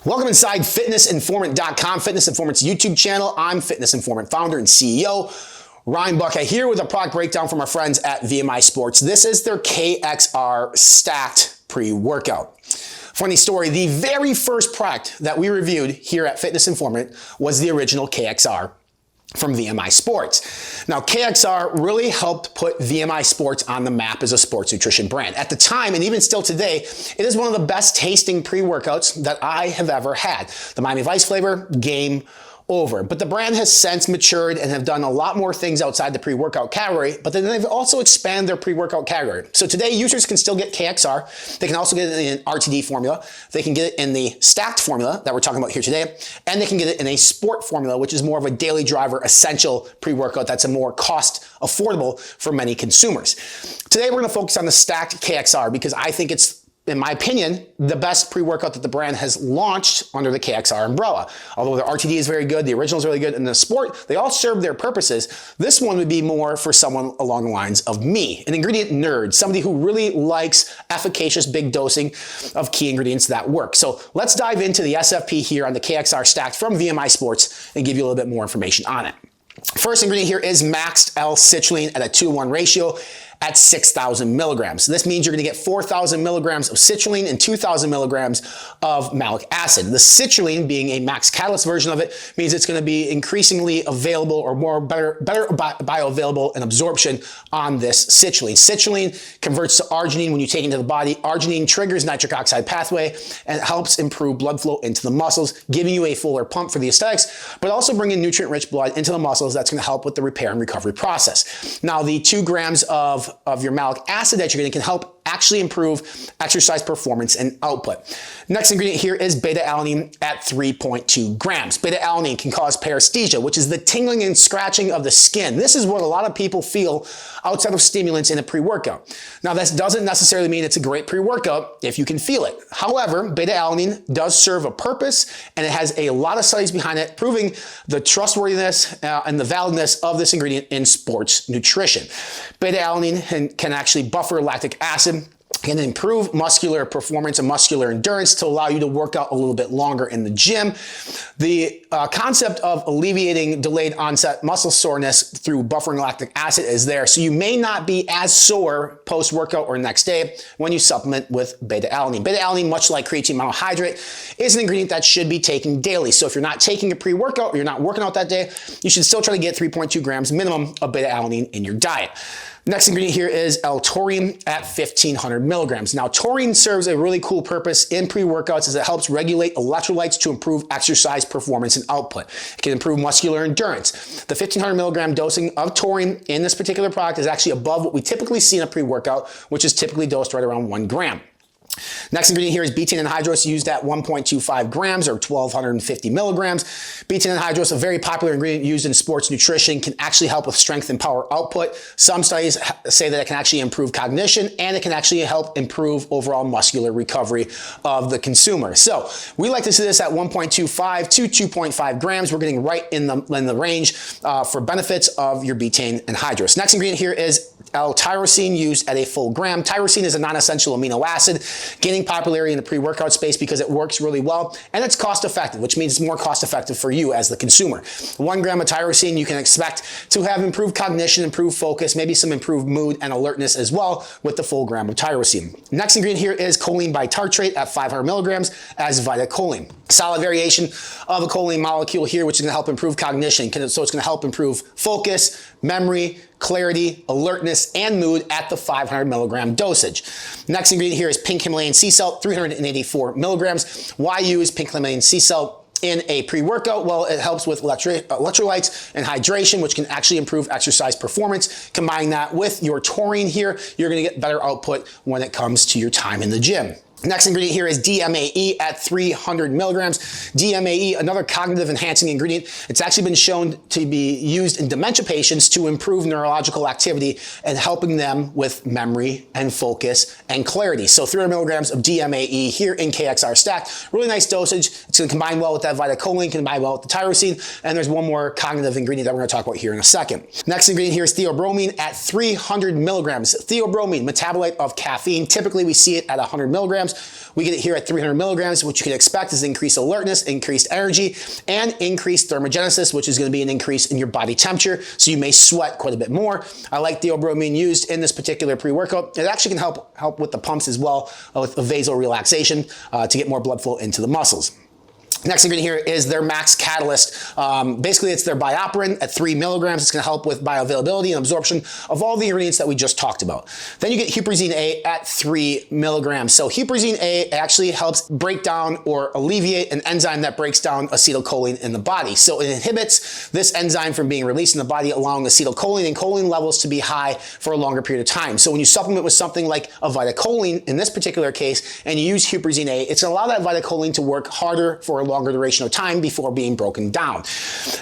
Welcome inside fitnessinformant.com, Fitness Informant's YouTube channel. I'm Fitness Informant founder and CEO, Ryan Buckeye, here with a product breakdown from our friends at VMI Sports. This is their KXR Stacked pre-workout. Funny story, the very first product that we reviewed here at Fitness Informant was the original KXR from VMI Sports. Now, KXR really helped put VMI Sports on the map as a sports nutrition brand. At the time, and even still today, it is one of the best tasting pre-workouts that I have ever had. The Miami Vice flavor, game over. But the brand has since matured and have done a lot more things outside the pre-workout category, but then they've also expanded their pre-workout category. So today, users can still get KXR. They can also get it in an RTD formula. They can get it in the stacked formula that we're talking about here today, and they can get it in a sport formula, which is more of a daily driver essential pre-workout that's a more cost affordable for many consumers. Today, we're gonna focus on the stacked KXR because I think it's, in my opinion, the best pre-workout that the brand has launched under the KXR umbrella. Although the RTD is very good, the original is really good, and the sport, they all serve their purposes. This one would be more for someone along the lines of me, an ingredient nerd, somebody who really likes efficacious big dosing of key ingredients that work. So let's dive into the SFP here on the KXR Stacked from VMI Sports and give you a little bit more information on it. First ingredient here is maxed L-citrulline at a 2:1 ratio at 6,000 milligrams. This means you're gonna get 4,000 milligrams of citrulline and 2,000 milligrams of malic acid. The citrulline, being a max catalyst version of it, means it's gonna be increasingly available or better bioavailable and absorption on this citrulline. Citrulline converts to arginine when you take it into the body. Arginine triggers nitric oxide pathway and helps improve blood flow into the muscles, giving you a fuller pump for the aesthetics, but also bringing nutrient-rich blood into the muscles. That's gonna help with the repair and recovery process. Now, the 2 grams of your malic acid that you're getting can help actually improve exercise performance and output. Next ingredient here is beta-alanine at 3.2 grams. Beta-alanine can cause paresthesia, which is the tingling and scratching of the skin. This is what a lot of people feel outside of stimulants in a pre-workout. Now, this doesn't necessarily mean it's a great pre-workout if you can feel it. However, beta-alanine does serve a purpose, and it has a lot of studies behind it proving the trustworthiness and the validness of this ingredient in sports nutrition. Beta-alanine can actually buffer lactic acid, can improve muscular performance and muscular endurance to allow you to work out a little bit longer in the gym. The concept of alleviating delayed onset muscle soreness through buffering lactic acid is there, so you may not be as sore post-workout or next day when you supplement with beta-alanine. Beta-alanine, much like creatine monohydrate, is an ingredient that should be taken daily. So if you're not taking a pre-workout or you're not working out that day, you should still try to get 3.2 grams minimum of beta-alanine in your diet. Next ingredient here is Eltorine at 1,500 milligrams. Now, taurine serves a really cool purpose in pre-workouts as it helps regulate electrolytes to improve exercise performance and output. It can improve muscular endurance. The 1,500 milligram dosing of taurine in this particular product is actually above what we typically see in a pre-workout, which is typically dosed right around 1 gram. Next ingredient here is betaine anhydrous, used at 1.25 grams or 1,250 milligrams. Betaine anhydrous, a very popular ingredient used in sports nutrition, can actually help with strength and power output. Some studies say that it can actually improve cognition, and it can actually help improve overall muscular recovery of the consumer. So we like to see this at 1.25 to 2.5 grams. We're getting right in the range for benefits of your betaine anhydrous. Next ingredient here is LTyrosine, used at a full gram. Tyrosine is a non-essential amino acid, gaining popularity in the pre-workout space because it works really well and it's cost-effective, which means it's more cost-effective for you as the consumer. 1 gram of tyrosine, you can expect to have improved cognition, improved focus, maybe some improved mood and alertness as well with the full gram of tyrosine. Next ingredient here is choline bitartrate at 500 milligrams as VitaCholine. Solid variation of a choline molecule here, which is going to help improve cognition. So it's going to help improve focus, memory, clarity, alertness, and mood at the 500 milligram dosage. Next ingredient here is pink Himalayan sea salt, 384 milligrams. Why use pink Himalayan sea salt in a pre-workout? Well, it helps with electrolytes and hydration, which can actually improve exercise performance. Combining that with your taurine here, you're going to get better output when it comes to your time in the gym. Next ingredient here is DMAE at 300 milligrams. DMAE, another cognitive enhancing ingredient. It's actually been shown to be used in dementia patients to improve neurological activity and helping them with memory and focus and clarity. So 300 milligrams of DMAE here in KXR Stacked. Really nice dosage. It's going to combine well with that VitaCholine, combine well with the tyrosine, and there's one more cognitive ingredient that we're going to talk about here in a second. Next ingredient here is Theobromine at 300 milligrams. Theobromine, metabolite of caffeine. Typically we see it at 100 milligrams. We get it here at 300 milligrams. What you can expect is increased alertness, increased energy, and increased thermogenesis, which is going to be an increase in your body temperature, so you may sweat quite a bit more. I like Theobromine used in this particular pre-workout. It actually can help with the pumps as well, with vasal relaxation to get more blood flow into the muscles. Next ingredient here is their Max Catalyst. Basically, it's their bioperine at 3 milligrams. It's going to help with bioavailability and absorption of all the ingredients that we just talked about. Then you get Huprine A at 3 milligrams. So Huprine A actually helps break down or alleviate an enzyme that breaks down acetylcholine in the body. So it inhibits this enzyme from being released in the body, allowing acetylcholine and choline levels to be high for a longer period of time. So when you supplement with something like a VitaCholine, in this particular case, and you use Huprine A, it's going to allow that VitaCholine to work harder for a longer duration of time before being broken down.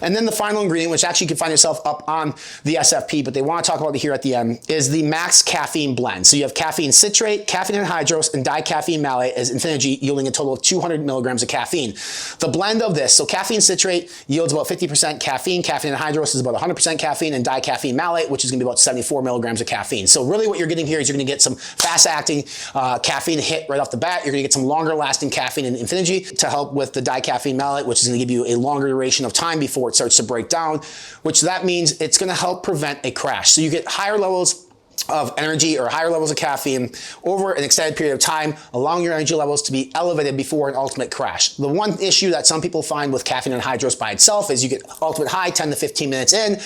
And then the final ingredient, which actually you can find yourself up on the SFP, but they want to talk about it here at the end, is the Max Caffeine Blend. So you have caffeine citrate, caffeine anhydrous, and dicaffeine malate as infinity, yielding a total of 200 milligrams of caffeine. The blend of this, so caffeine citrate yields about 50% caffeine, caffeine anhydrous is about 100% caffeine, and dicaffeine malate, which is going to be about 74 milligrams of caffeine. So really what you're getting here is you're going to get some fast-acting caffeine hit right off the bat. You're going to get some longer-lasting caffeine in infinity to help with the dicaffeine malate, which is going to give you a longer duration of time before it starts to break down, which that means it's going to help prevent a crash. So you get higher levels of energy or higher levels of caffeine over an extended period of time, allowing your energy levels to be elevated before an ultimate crash. The one issue that some people find with caffeine anhydrous by itself is you get ultimate high 10 to 15 minutes in,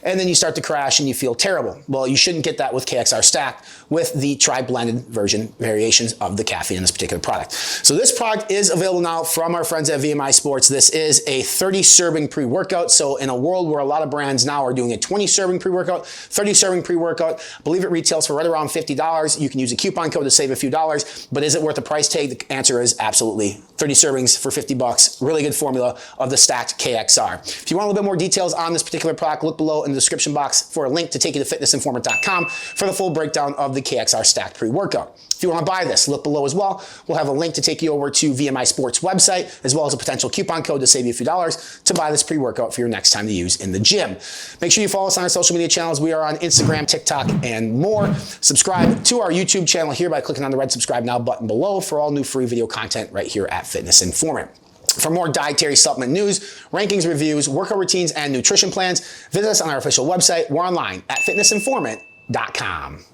and then you start to crash and you feel terrible. Well, you shouldn't get that with KXR Stacked with the tri-blended version variations of the caffeine in this particular product. So this product is available now from our friends at VMI Sports. This is a 30 serving pre-workout. So in a world where a lot of brands now are doing a 20 serving pre-workout, 30 serving pre-workout, I believe it retails for right around $50. You can use a coupon code to save a few dollars, but is it worth the price tag? The answer is absolutely. 30 servings for 50 bucks. Really good formula of the Stacked KXR. If you want a little bit more details on this particular product, look below in the description box for a link to take you to fitnessinformant.com for the full breakdown of the KXR Stacked pre-workout. If you want to buy this, look below as well. We'll have a link to take you over to VMI Sports website, as well as a potential coupon code to save you a few dollars to buy this pre-workout for your next time to use in the gym. Make sure you follow us on our social media channels. We are on Instagram, TikTok, and more. Subscribe to our YouTube channel here by clicking on the red subscribe now button below for all new free video content right here at Fitness Informant. For more dietary supplement news, rankings, reviews, workout routines, and nutrition plans, visit us on our official website. We're online at fitnessinformant.com.